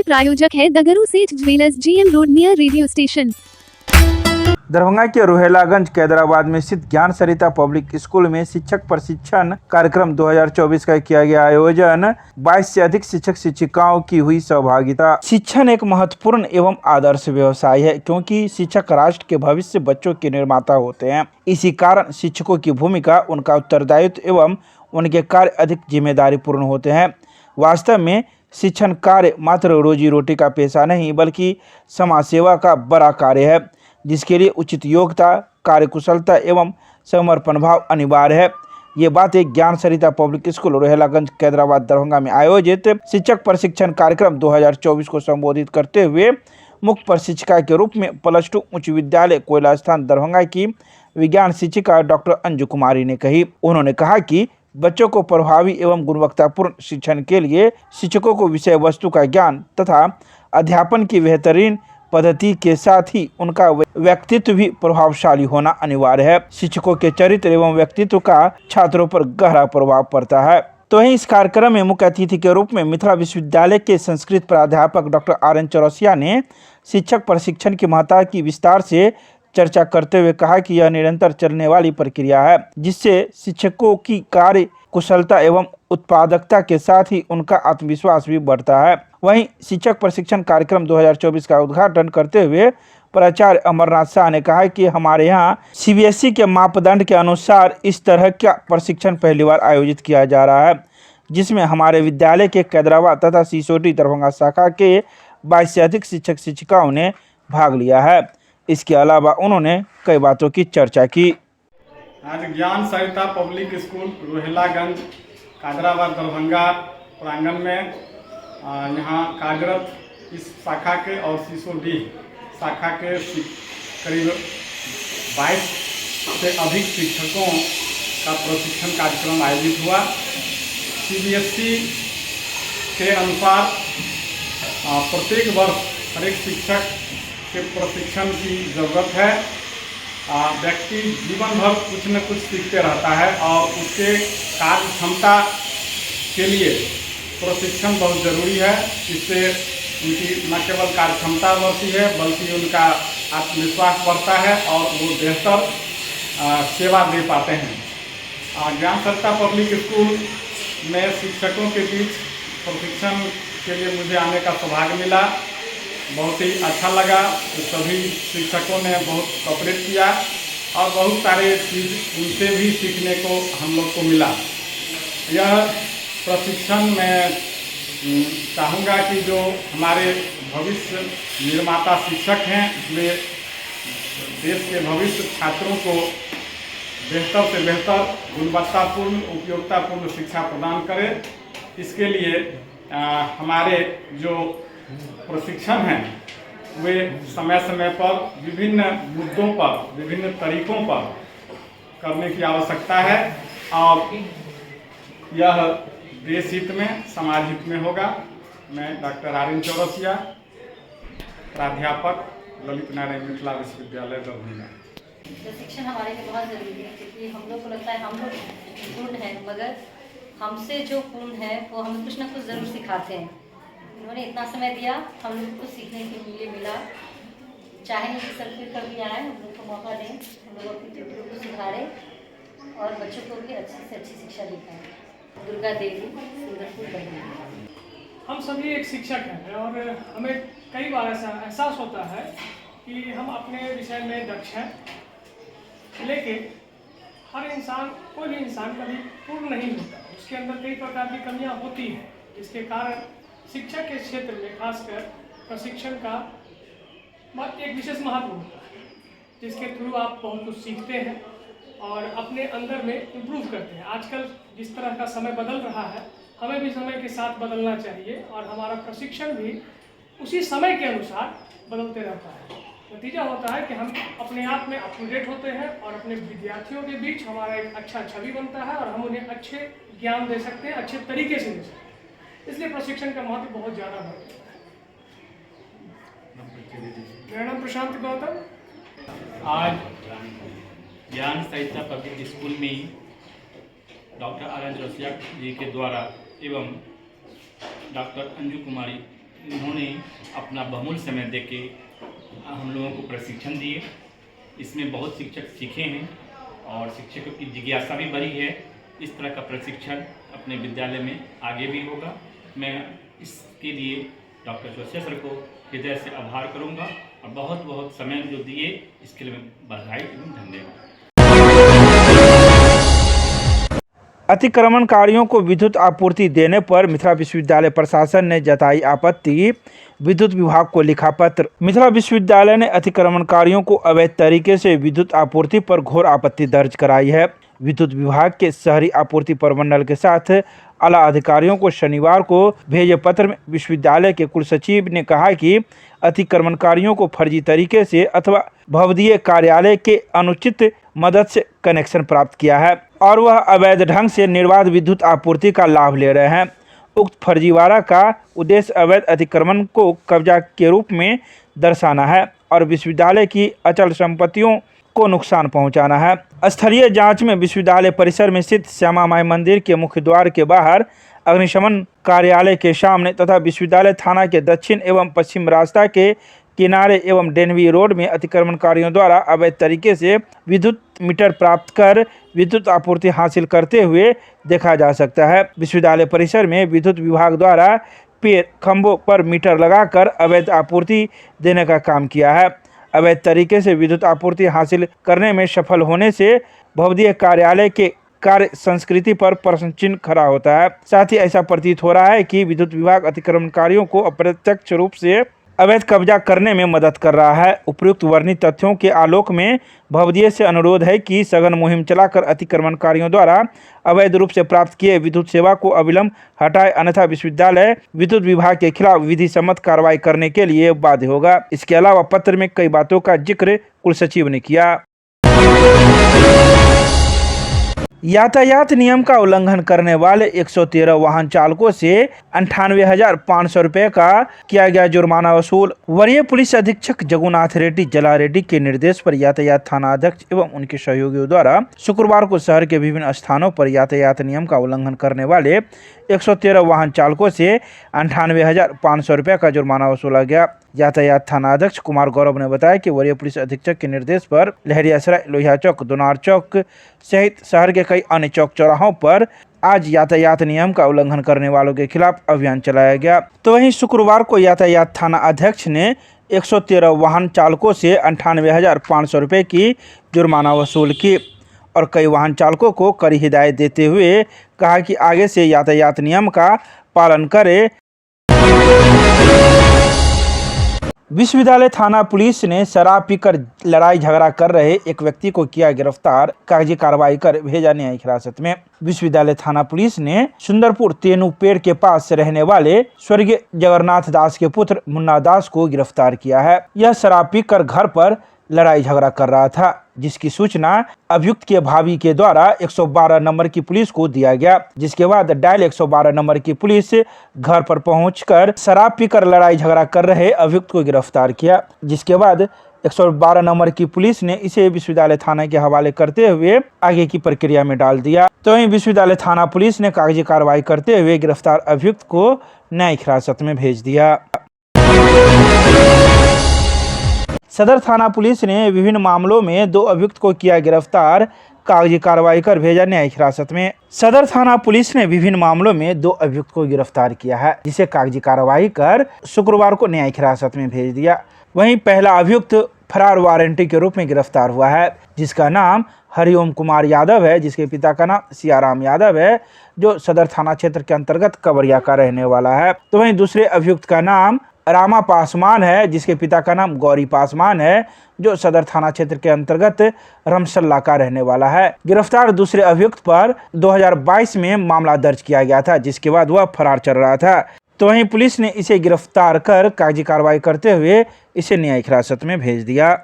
प्रायोजक है दगरू सेठ jewellers, GM road near radio station. Darbhanga के रोहेलागंज कैदराबाद में स्थित ज्ञान सरिता पब्लिक स्कूल में शिक्षक प्रशिक्षण कार्यक्रम 2024 का किया गया आयोजन। 22 से अधिक शिक्षक शिक्षिकाओं की हुई सहभागिता। शिक्षण एक महत्वपूर्ण एवं आदर्श व्यवसाय है, क्योंकि शिक्षक राष्ट्र के भविष्य बच्चों के निर्माता होते हैं। इसी कारण शिक्षकों की भूमिका, उनका उत्तरदायित्व एवं उनके कार्य अधिक जिम्मेदारी पूर्ण होते हैं। वास्तव में शिक्षण कार्य मात्र रोजी रोटी का पेशा नहीं, बल्कि समाज सेवा का बड़ा कार्य है, जिसके लिए उचित योग्यता, कार्यकुशलता एवं समर्पण भाव अनिवार्य है। ये बातें ज्ञान सरिता पब्लिक स्कूल रोहेलागंज कैदराबाद दरभंगा में आयोजित शिक्षक प्रशिक्षण कार्यक्रम 2024 को संबोधित करते हुए मुख्य प्रशिक्षिका के रूप में +2 उच्च विद्यालय कोयला स्थान दरभंगा की विज्ञान शिक्षिका डॉक्टर अंजू कुमारी ने कही। उन्होंने कहा कि बच्चों को प्रभावी एवं गुणवत्तापूर्ण शिक्षण के लिए शिक्षकों को विषय वस्तु का ज्ञान तथा अध्यापन की बेहतरीन पद्धति के साथ ही उनका व्यक्तित्व भी प्रभावशाली होना अनिवार्य है। शिक्षकों के चरित्र एवं व्यक्तित्व का छात्रों पर गहरा प्रभाव पड़ता है। तो वहीं इस कार्यक्रम में मुख्य अतिथि के रूप में मिथिला विश्वविद्यालय के संस्कृत प्राध्यापक डॉक्टर RN चौरसिया ने शिक्षक प्रशिक्षण की महत्ता की विस्तार से चर्चा करते हुए कहा कि यह निरंतर चलने वाली प्रक्रिया है, जिससे शिक्षकों की कार्य कुशलता एवं उत्पादकता के साथ ही उनका आत्मविश्वास भी बढ़ता है। वहीं शिक्षक प्रशिक्षण कार्यक्रम 2024 का उद्घाटन करते हुए प्राचार्य अमरनाथ शाह ने कहा कि हमारे यहाँ CBSE के मापदंड के अनुसार इस तरह का प्रशिक्षण पहली बार आयोजित किया जा रहा है, जिसमें हमारे विद्यालय के कैदराबाद तथा सिसोटी दरभंगा शाखा के 22 से अधिक शिक्षक शिक्षिकाओं ने भाग लिया है। इसके अलावा उन्होंने कई बातों की चर्चा की। आज ज्ञान सरिता पब्लिक स्कूल रोहेलागंज कैदराबाद दरभंगा प्रांगण में यहाँ कार्यरत इस शाखा के और सिसोटी शाखा के करीब 22 से अधिक शिक्षकों का प्रशिक्षण कार्यक्रम आयोजित हुआ। CBSE के अनुसार प्रत्येक वर्ष हर एक शिक्षक के प्रशिक्षण की ज़रूरत है। व्यक्ति जीवन भर कुछ न कुछ सीखते रहता है और उसके कार्य क्षमता के लिए प्रशिक्षण बहुत ज़रूरी है। इससे उनकी न केवल कार्य क्षमता बढ़ती है, बल्कि उनका आत्मविश्वास बढ़ता है और वो बेहतर सेवा दे पाते हैं। ज्ञान सरिता पब्लिक स्कूल में शिक्षकों के बीच प्रशिक्षण के लिए मुझे आने का सौभाग्य मिला। बहुत ही अच्छा लगा। सभी शिक्षकों ने बहुत कोऑपरेट किया और बहुत सारे चीज़ उनसे भी सीखने को हम लोग को मिला। यह प्रशिक्षण मैं चाहूँगा कि जो हमारे भविष्य निर्माता शिक्षक हैं, वे देश के भविष्य छात्रों को बेहतर से बेहतर गुणवत्तापूर्ण उपयोगितापूर्ण शिक्षा प्रदान करें। इसके लिए हमारे जो प्रशिक्षण हैं वे समय समय पर विभिन्न मुद्दों पर, विभिन्न तरीकों पर करने की आवश्यकता है और यह देश हित में, समाज हित में होगा। मैं डॉक्टर RN चौरसिया, प्राध्यापक ललित नारायण मिथिला विश्वविद्यालय दरभंगा। प्रशिक्षण हमारे लिए बहुत ज़रूरी है, क्योंकि हम लोग को लगता है हम लोग पूर्ण हैं, मगर हमसे जो पूर्ण है वो हमें कुछ ना कुछ ज़रूर सिखाते हैं। उन्होंने इतना समय दिया, हम लोग को सीखने के लिए मिला। चाहेंगे कि सर फिर कभी आए, हम लोग को मौका दें, हम लोग अपनी त्रुटियों को सुधारें और बच्चों को भी अच्छी से अच्छी शिक्षा दिखाएं। दुर्गा देवी, सुंदरपुर दरभंगा। हम सभी एक शिक्षक हैं और हमें कई बार ऐसा एहसास होता है कि हम अपने विषय में दक्ष हैं, लेकिन हर इंसान, कोई भी इंसान कभी पूर्ण नहीं होता। उसके अंदर कई प्रकार की कमियां होती हैं, जिसके कारण शिक्षा के क्षेत्र में खासकर प्रशिक्षण का एक विशेष महत्व होता है, जिसके थ्रू आप बहुत कुछ सीखते हैं और अपने अंदर में इम्प्रूव करते हैं। आजकल जिस तरह का समय बदल रहा है, हमें भी समय के साथ बदलना चाहिए और हमारा प्रशिक्षण भी उसी समय के अनुसार बदलते रहता है। नतीजा होता है कि हम अपने आप में अप टू डेट होते हैं और अपने विद्यार्थियों के बीच हमारा एक अच्छा छवि बनता है और हम उन्हें अच्छे ज्ञान दे सकते हैं, अच्छे तरीके से दे सकते हैं। इसलिए प्रशिक्षण का महत्व बहुत ज़्यादा बढ़ जाता है। मेरा नाम प्रशांत गौतम। आज ज्ञान सरिता पब्लिक स्कूल में डॉक्टर RN चौरसिया जी के द्वारा एवं डॉक्टर अंजू कुमारी इन्होंने अपना बहुमूल्य समय देके हम लोगों को प्रशिक्षण दिए। इसमें बहुत शिक्षक सीखे हैं और शिक्षकों की जिज्ञासा भी बढ़ी है। इस तरह का प्रशिक्षण अपने विद्यालय में आगे भी होगा। मैं इसके लिए डॉक्टर जोशी सर को हृदय से आभार करूंगा और बहुत बहुत समय जो दिए इसके लिए मैं बधाई एवं धन्यवाद। अतिक्रमणकारियों को विद्युत आपूर्ति देने पर मिथिला विश्वविद्यालय प्रशासन ने जताई आपत्ति। विद्युत विभाग को लिखा पत्र। मिथिला विश्वविद्यालय ने अतिक्रमणकारियों को अवैध तरीके से विद्युत आपूर्ति पर घोर आपत्ति दर्ज कराई है। विद्युत विभाग के शहरी आपूर्ति प्रमंडल के साथ आला अधिकारियों को शनिवार को भेजे पत्र में विश्वविद्यालय के कुलसचिव ने कहा कि अतिक्रमणकारियों को फर्जी तरीके से अथवा भवदीय कार्यालय के अनुचित मदद से कनेक्शन प्राप्त किया है और वह अवैध ढंग से निर्बाध विद्युत आपूर्ति का लाभ ले रहे हैं। उक्त फर्जीवाड़ा का उद्देश्य अवैध अतिक्रमण को कब्जा के रूप में दर्शाना है और विश्वविद्यालय की अचल संपत्तियों को नुकसान पहुंचाना है। स्थलीय जांच में विश्वविद्यालय परिसर में स्थित श्यामा माई मंदिर के मुख्य द्वार के बाहर, अग्निशमन कार्यालय के सामने तथा विश्वविद्यालय थाना के दक्षिण एवं पश्चिम रास्ता के किनारे एवं डेनवी रोड में अतिक्रमणकारियों द्वारा अवैध तरीके से विद्युत मीटर प्राप्त कर विद्युत आपूर्ति हासिल करते हुए देखा जा सकता है। विश्वविद्यालय परिसर में विद्युत विभाग द्वारा पेड़ खंभों पर मीटर लगाकर अवैध आपूर्ति देने का काम किया है। अवैध तरीके से विद्युत आपूर्ति हासिल करने में सफल होने से भवदीय कार्यालय के कार्य संस्कृति पर प्रश्न चिन्ह खड़ा होता है। साथ ही ऐसा प्रतीत हो रहा है कि विद्युत विभाग अतिक्रमणकारियों को अप्रत्यक्ष रूप से अवैध कब्जा करने में मदद कर रहा है। उपयुक्त वर्णित तथ्यों के आलोक में भवदीय से अनुरोध है कि सघन मुहिम चलाकर अतिक्रमणकारियों द्वारा अवैध रूप से प्राप्त किए विद्युत सेवा को अविलंब हटाए, अन्यथा विश्वविद्यालय विद्युत विभाग के खिलाफ विधि सम्मत कार्रवाई करने के लिए बाध्य होगा। इसके अलावा पत्र में कई बातों का जिक्र कुलसचिव ने किया। यातायात नियम का उल्लंघन करने वाले 113 वाहन चालकों से 98,500 रुपये का किया गया जुर्माना वसूल। वरीय पुलिस अधीक्षक जगुनाथ रेड्डी जला रेड्डी के निर्देश पर यातायात थाना अध्यक्ष एवं उनके सहयोगियों द्वारा शुक्रवार को शहर के विभिन्न स्थानों पर यातायात नियम का उल्लंघन करने वाले 113 वाहन चालकों से 98,500 रुपये का जुर्माना वसूला गया। यातायात थाना अध्यक्ष कुमार गौरव ने बताया कि वरीय पुलिस अधीक्षक के निर्देश पर लहरियासराय, लोहिया चौक, दोनार चौक सहित शहर के कई अन्य चौक चौराहों पर आज यातायात नियम का उल्लंघन करने वालों के खिलाफ अभियान चलाया गया। तो वहीं शुक्रवार को यातायात थाना अध्यक्ष ने 113 वाहन चालकों से 98,500 रुपये की जुर्माना वसूल की और कई वाहन चालकों को कड़ी हिदायत देते हुए कहा कि आगे से यातायात नियम का पालन करें। विश्वविद्यालय थाना पुलिस ने शराब पीकर लड़ाई झगड़ा कर रहे एक व्यक्ति को किया गिरफ्तार, कागजी कार्रवाई कर भेजा न्यायिक हिरासत में। विश्वविद्यालय थाना पुलिस ने सुंदरपुर तेनू पेड़ के पास रहने वाले स्वर्गीय जगन्नाथ दास के पुत्र मुन्ना दास को गिरफ्तार किया है। यह शराब पीकर घर पर लड़ाई झगड़ा कर रहा था, जिसकी सूचना अभियुक्त के भाभी के द्वारा 112 नंबर की पुलिस को दिया गया, जिसके बाद डायल 112 नंबर की पुलिस घर पर पहुंचकर शराब पीकर लड़ाई झगड़ा कर रहे अभियुक्त को गिरफ्तार किया, जिसके बाद 112 नंबर की पुलिस ने इसे विश्वविद्यालय थाना के हवाले करते हुए आगे की प्रक्रिया में डाल दिया। तो वहीं विश्वविद्यालय थाना पुलिस ने कागजी कार्रवाई करते हुए गिरफ्तार अभियुक्त को न्यायिक हिरासत में भेज दिया। सदर थाना पुलिस ने विभिन्न मामलों में 2 अभियुक्त को किया गिरफ्तार, कागजी कार्रवाई कर भेजा न्यायिक हिरासत में। सदर थाना पुलिस ने विभिन्न मामलों में 2 अभियुक्त को गिरफ्तार किया है, जिसे कागजी कार्रवाई कर शुक्रवार को न्यायिक हिरासत में भेज दिया। वहीं पहला अभियुक्त फरार वारंटी के रूप में गिरफ्तार हुआ है, जिसका नाम हरिओम कुमार यादव है, जिसके पिता का नाम सियाराम यादव है, जो सदर थाना क्षेत्र के अंतर्गत कवरिया का रहने वाला है। तो वहीं दूसरे अभियुक्त का नाम रामा पासवान है, जिसके पिता का नाम गौरी पासवान है, जो सदर थाना क्षेत्र के अंतर्गत रमसल्ला का रहने वाला है। गिरफ्तार दूसरे अभियुक्त पर 2022 में मामला दर्ज किया गया था, जिसके बाद वह फरार चल रहा था। तो वहीं पुलिस ने इसे गिरफ्तार कर कागजी कार्रवाई करते हुए इसे न्यायिक हिरासत में भेज दिया।